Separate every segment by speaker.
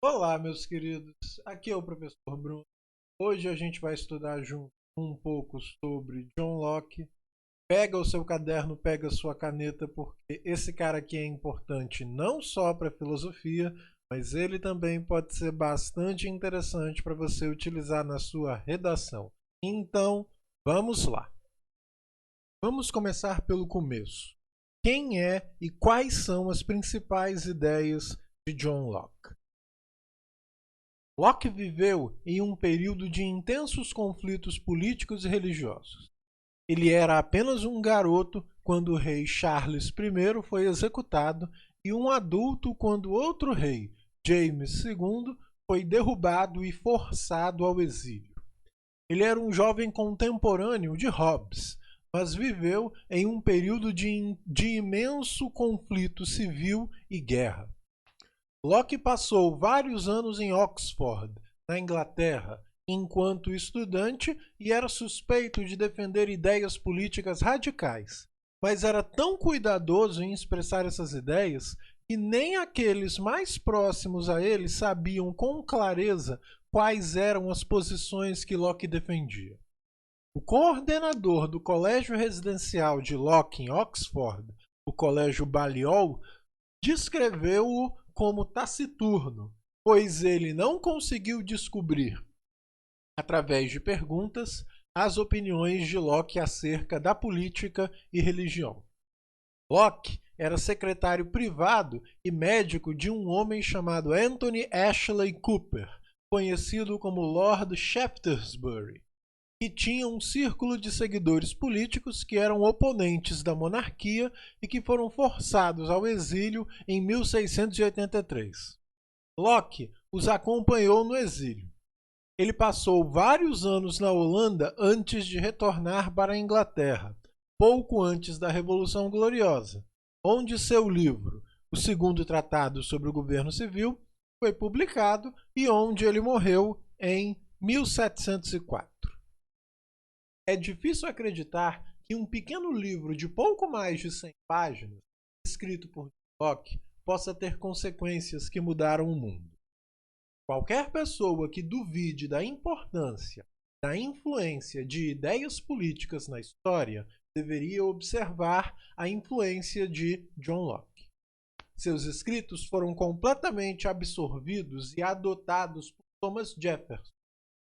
Speaker 1: Olá, meus queridos. Aqui é o professor Bruno. Hoje a gente vai estudar junto um pouco sobre John Locke. Pega o seu caderno, pega a sua caneta, porque esse cara aqui é importante não só para a filosofia, mas ele também pode ser bastante interessante para você utilizar na sua redação. Então, vamos lá. Vamos começar pelo começo. Quem é e quais são as principais ideias de John Locke? Locke viveu em um período de intensos conflitos políticos e religiosos. Ele era apenas um garoto quando o rei Charles I foi executado e um adulto quando outro rei, James II, foi derrubado e forçado ao exílio. Ele era um jovem contemporâneo de Hobbes, mas viveu em um período de imenso conflito civil e guerra. Locke passou vários anos em Oxford, na Inglaterra, enquanto estudante e era suspeito de defender ideias políticas radicais, mas era tão cuidadoso em expressar essas ideias que nem aqueles mais próximos a ele sabiam com clareza quais eram as posições que Locke defendia. O coordenador do colégio residencial de Locke em Oxford, o Colégio Balliol, descreveu-o como taciturno, pois ele não conseguiu descobrir, através de perguntas, as opiniões de Locke acerca da política e religião. Locke era secretário privado e médico de um homem chamado Anthony Ashley Cooper, conhecido como Lord Shaftesbury, que tinha um círculo de seguidores políticos que eram oponentes da monarquia e que foram forçados ao exílio em 1683. Locke os acompanhou no exílio. Ele passou vários anos na Holanda antes de retornar para a Inglaterra, pouco antes da Revolução Gloriosa, onde seu livro, o segundo tratado sobre o governo civil, foi publicado e onde ele morreu em 1704. É difícil acreditar que um pequeno livro de pouco mais de 100 páginas, escrito por Locke, possa ter consequências que mudaram o mundo. Qualquer pessoa que duvide da importância, da influência de ideias políticas na história, deveria observar a influência de John Locke. Seus escritos foram completamente absorvidos e adotados por Thomas Jefferson,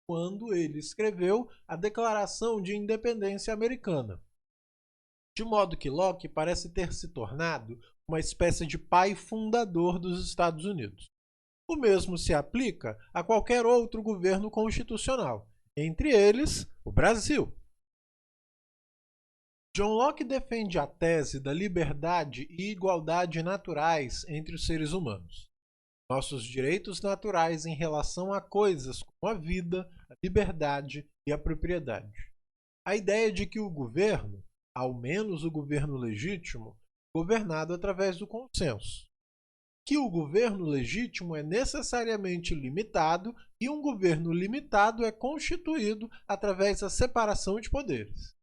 Speaker 1: quando ele escreveu a Declaração de Independência Americana. De modo que Locke parece ter se tornado uma espécie de pai fundador dos Estados Unidos. O mesmo se aplica a qualquer outro governo constitucional, entre eles o Brasil. John Locke defende a tese da liberdade e igualdade naturais entre os seres humanos. Nossos direitos naturais em relação a coisas como a vida, a liberdade e a propriedade. A ideia de que o governo, ao menos o governo legítimo, é governado através do consenso. Que o governo legítimo é necessariamente limitado e um governo limitado é constituído através da separação de poderes.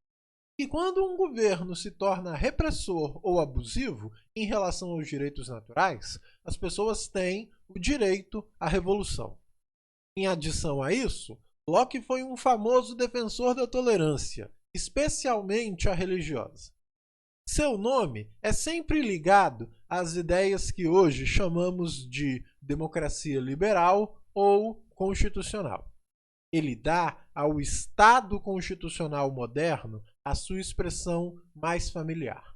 Speaker 1: E quando um governo se torna repressor ou abusivo em relação aos direitos naturais, as pessoas têm o direito à revolução. Em adição a isso, Locke foi um famoso defensor da tolerância, especialmente a religiosa. Seu nome é sempre ligado às ideias que hoje chamamos de democracia liberal ou constitucional. Ele dá ao Estado constitucional moderno a sua expressão mais familiar.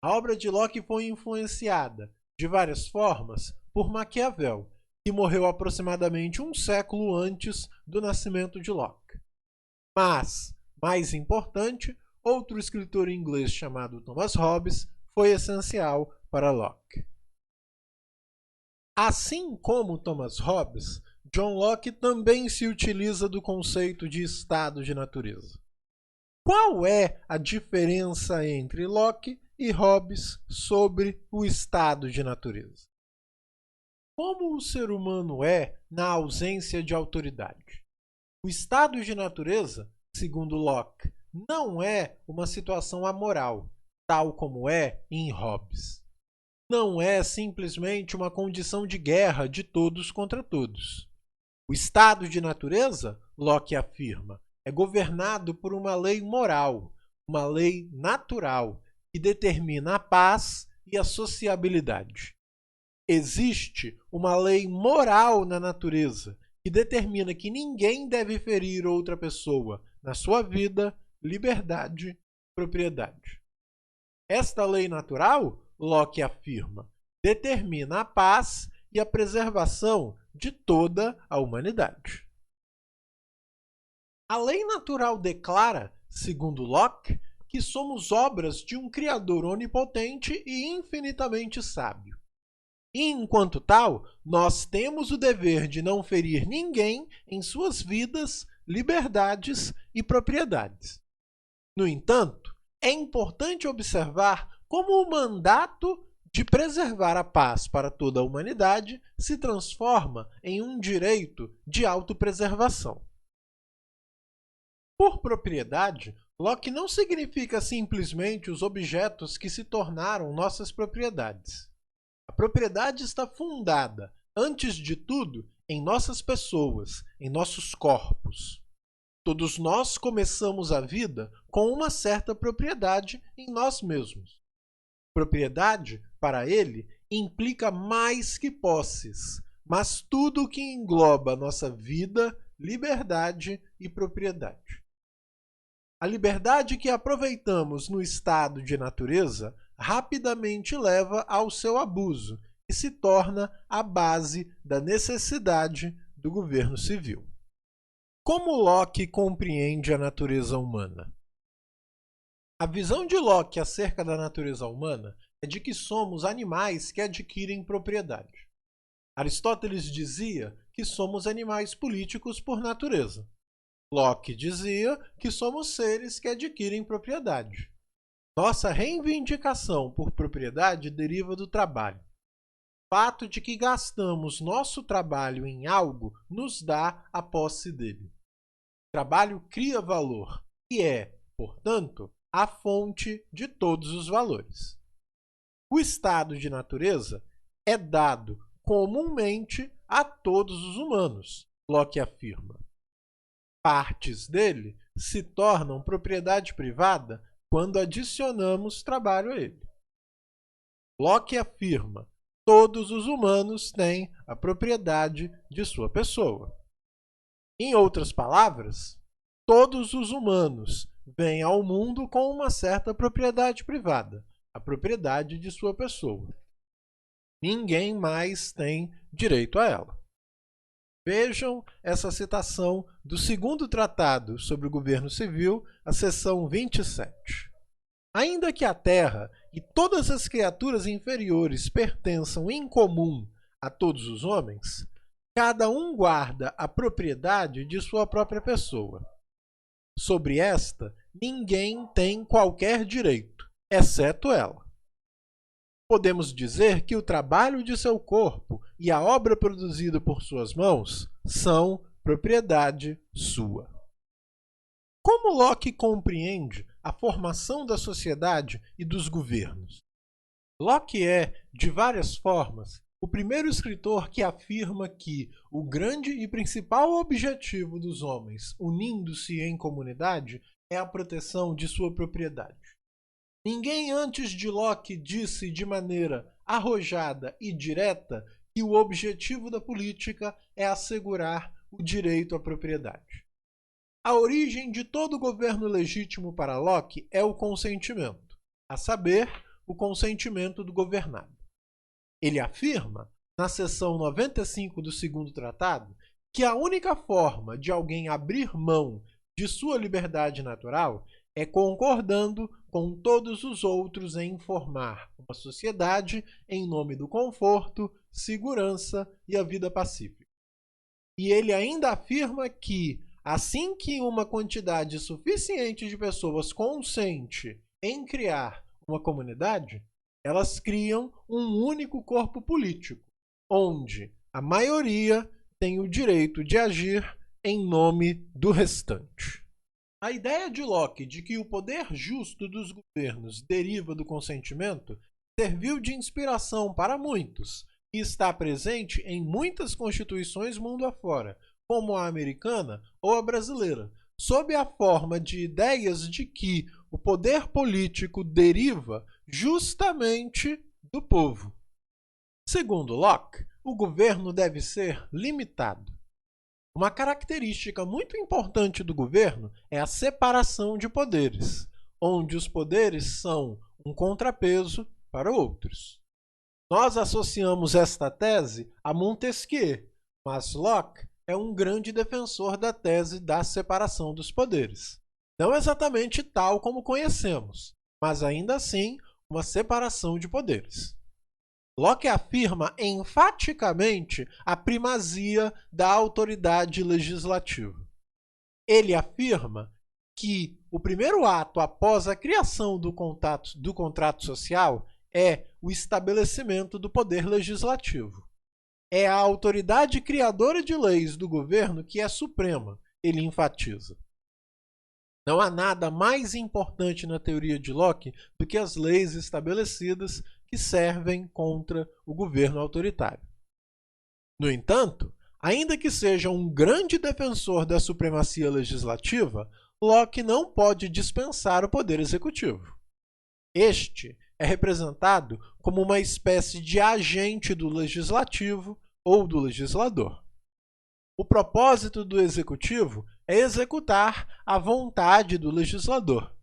Speaker 1: A obra de Locke foi influenciada, de várias formas, por Maquiavel, que morreu aproximadamente um século antes do nascimento de Locke. Mas, mais importante, outro escritor inglês chamado Thomas Hobbes foi essencial para Locke. Assim como Thomas Hobbes, John Locke também se utiliza do conceito de estado de natureza. Qual é a diferença entre Locke e Hobbes sobre o estado de natureza? Como o ser humano é na ausência de autoridade? O estado de natureza, segundo Locke, não é uma situação amoral, tal como é em Hobbes. não é simplesmente uma condição de guerra de todos contra todos. O estado de natureza, Locke afirma, é governado por uma lei moral, uma lei natural, que determina a paz e a sociabilidade. Existe uma lei moral na natureza que determina que ninguém deve ferir outra pessoa na sua vida, liberdade e propriedade. Esta lei natural, Locke afirma, determina a paz e a preservação de toda a humanidade. A lei natural declara, segundo Locke, que somos obras de um Criador onipotente e infinitamente sábio. E, enquanto tal, nós temos o dever de não ferir ninguém em suas vidas, liberdades e propriedades. No entanto, é importante observar como o mandato de preservar a paz para toda a humanidade se transforma em um direito de autopreservação. Por propriedade, Locke não significa simplesmente os objetos que se tornaram nossas propriedades. A propriedade está fundada, antes de tudo, em nossas pessoas, em nossos corpos. Todos nós começamos a vida com uma certa propriedade em nós mesmos. Propriedade, para ele, implica mais que posses, mas tudo o que engloba nossa vida, liberdade e propriedade. A liberdade que aproveitamos no estado de natureza rapidamente leva ao seu abuso e se torna a base da necessidade do governo civil. Como Locke compreende a natureza humana? A visão de Locke acerca da natureza humana é de que somos animais que adquirem propriedade. Aristóteles dizia que somos animais políticos por natureza. Locke dizia que somos seres que adquirem propriedade. Nossa reivindicação por propriedade deriva do trabalho. O fato de que gastamos nosso trabalho em algo nos dá a posse dele. O trabalho cria valor e é, portanto, a fonte de todos os valores. O estado de natureza é dado comumente a todos os humanos, Locke afirma. Partes dele se tornam propriedade privada quando adicionamos trabalho a ele. Locke afirma: todos os humanos têm a propriedade de sua pessoa. Em outras palavras, todos os humanos vêm ao mundo com uma certa propriedade privada, a propriedade de sua pessoa. Ninguém mais tem direito a ela. Vejam essa citação do segundo tratado sobre o governo civil, a seção 27. Ainda que a Terra e todas as criaturas inferiores pertençam em comum a todos os homens, cada um guarda a propriedade de sua própria pessoa. Sobre esta, ninguém tem qualquer direito, exceto ela. Podemos dizer que o trabalho de seu corpo e a obra produzida por suas mãos são propriedade sua. Como Locke compreende a formação da sociedade e dos governos? Locke é, de várias formas, o primeiro escritor que afirma que o grande e principal objetivo dos homens, unindo-se em comunidade, é a proteção de sua propriedade. Ninguém antes de Locke disse de maneira arrojada e direta que o objetivo da política é assegurar o direito à propriedade. A origem de todo governo legítimo para Locke é o consentimento, a saber, o consentimento do governado. Ele afirma, na seção 95 do segundo tratado, que a única forma de alguém abrir mão de sua liberdade natural é concordando com todos os outros em formar uma sociedade em nome do conforto, segurança e a vida pacífica. E ele ainda afirma que, assim que uma quantidade suficiente de pessoas consente em criar uma comunidade, elas criam um único corpo político, onde a maioria tem o direito de agir em nome do restante. A ideia de Locke de que o poder justo dos governos deriva do consentimento serviu de inspiração para muitos e está presente em muitas constituições mundo afora, como a americana ou a brasileira, sob a forma de ideias de que o poder político deriva justamente do povo. Segundo Locke, o governo deve ser limitado. Uma característica muito importante do governo é a separação de poderes, onde os poderes são um contrapeso para outros. Nós associamos esta tese a Montesquieu, mas Locke é um grande defensor da tese da separação dos poderes. Não exatamente tal como conhecemos, mas ainda assim uma separação de poderes. Locke afirma enfaticamente a primazia da autoridade legislativa. Ele afirma que o primeiro ato após a criação do contrato social é o estabelecimento do poder legislativo. É a autoridade criadora de leis do governo que é suprema, ele enfatiza. Não há nada mais importante na teoria de Locke do que as leis estabelecidas que servem contra o governo autoritário. No entanto, ainda que seja um grande defensor da supremacia legislativa, Locke não pode dispensar o poder executivo. Este é representado como uma espécie de agente do legislativo ou do legislador. O propósito do executivo é executar a vontade do legislador.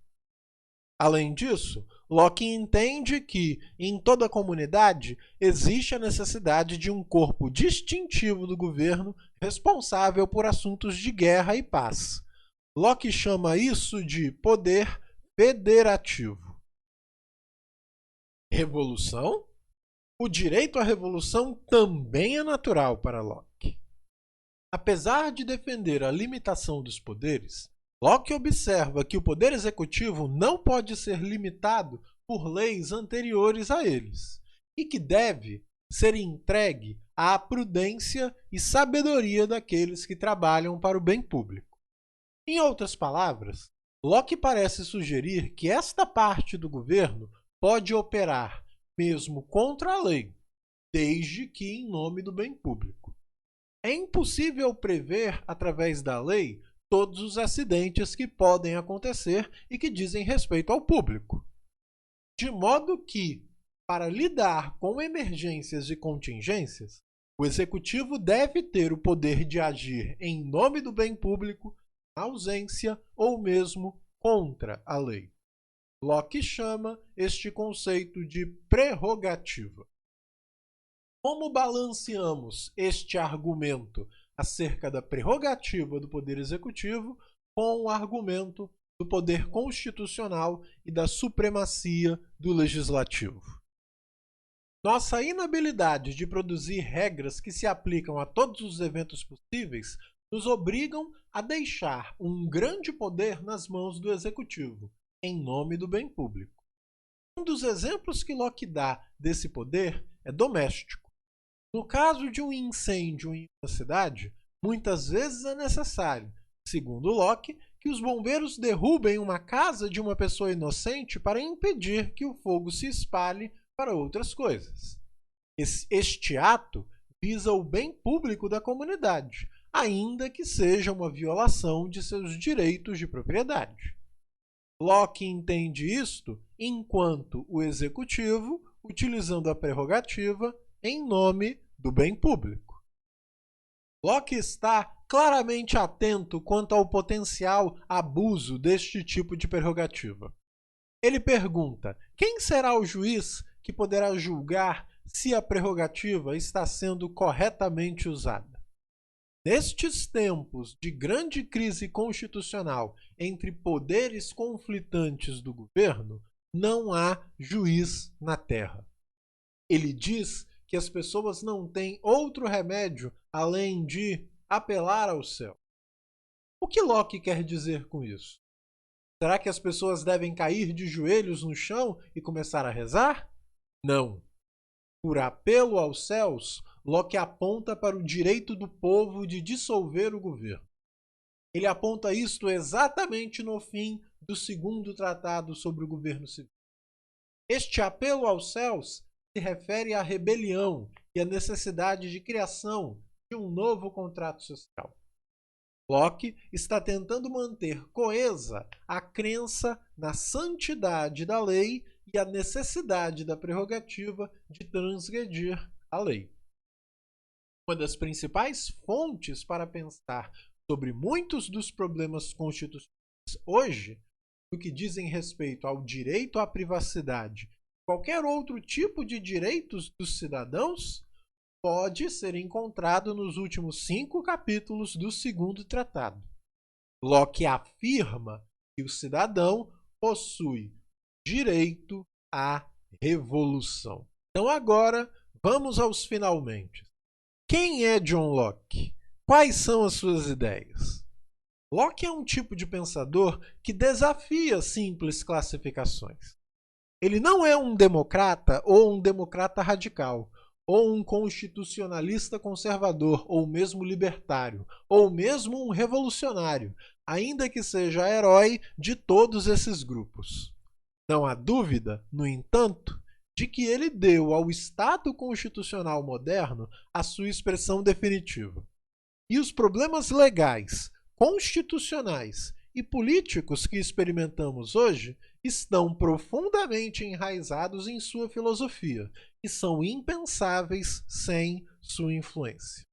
Speaker 1: Além disso, Locke entende que, em toda comunidade, existe a necessidade de um corpo distintivo do governo responsável por assuntos de guerra e paz. Locke chama isso de poder federativo. Revolução? O direito à revolução também é natural para Locke. Apesar de defender a limitação dos poderes, Locke observa que o poder executivo não pode ser limitado por leis anteriores a eles e que deve ser entregue à prudência e sabedoria daqueles que trabalham para o bem público. Em outras palavras, Locke parece sugerir que esta parte do governo pode operar mesmo contra a lei, desde que em nome do bem público. É impossível prever, através da lei, todos os acidentes que podem acontecer e que dizem respeito ao público. De modo que, para lidar com emergências e contingências, o executivo deve ter o poder de agir em nome do bem público, na ausência ou mesmo contra a lei. Locke chama este conceito de prerrogativa. Como balanceamos este argumento acerca da prerrogativa do poder executivo com o argumento do poder constitucional e da supremacia do legislativo? Nossa inabilidade de produzir regras que se aplicam a todos os eventos possíveis nos obrigam a deixar um grande poder nas mãos do executivo, em nome do bem público. Um dos exemplos que Locke dá desse poder é doméstico. No caso de um incêndio em uma cidade, muitas vezes é necessário, segundo Locke, que os bombeiros derrubem uma casa de uma pessoa inocente para impedir que o fogo se espalhe para outras coisas. Este ato visa o bem público da comunidade, ainda que seja uma violação de seus direitos de propriedade. Locke entende isto enquanto o executivo, utilizando a prerrogativa em nome do bem público. Locke está claramente atento quanto ao potencial abuso deste tipo de prerrogativa. Ele pergunta: quem será o juiz que poderá julgar se a prerrogativa está sendo corretamente usada? Nestes tempos de grande crise constitucional entre poderes conflitantes do governo, não há juiz na terra. Ele diz que as pessoas não têm outro remédio além de apelar ao céu. O que Locke quer dizer com isso? Será que as pessoas devem cair de joelhos no chão e começar a rezar? Não. Por apelo aos céus, Locke aponta para o direito do povo de dissolver o governo. Ele aponta isto exatamente no fim do segundo tratado sobre o governo civil. Este apelo aos céus se refere à rebelião e à necessidade de criação de um novo contrato social. Locke está tentando manter coesa a crença na santidade da lei e a necessidade da prerrogativa de transgredir a lei. Uma das principais fontes para pensar sobre muitos dos problemas constitucionais hoje, no que dizem respeito ao direito à privacidade, qualquer outro tipo de direitos dos cidadãos, pode ser encontrado nos últimos 5 capítulos do segundo tratado. Locke afirma que o cidadão possui direito à revolução. Então agora vamos aos finalmente. Quem é John Locke? Quais são as suas ideias? Locke é um tipo de pensador que desafia simples classificações. Ele não é um democrata ou um democrata radical, ou um constitucionalista conservador, ou mesmo libertário, ou mesmo um revolucionário, ainda que seja herói de todos esses grupos. Não há dúvida, no entanto, de que ele deu ao Estado constitucional moderno a sua expressão definitiva. E os problemas legais, constitucionais e políticos que experimentamos hoje estão profundamente enraizados em sua filosofia e são impensáveis sem sua influência.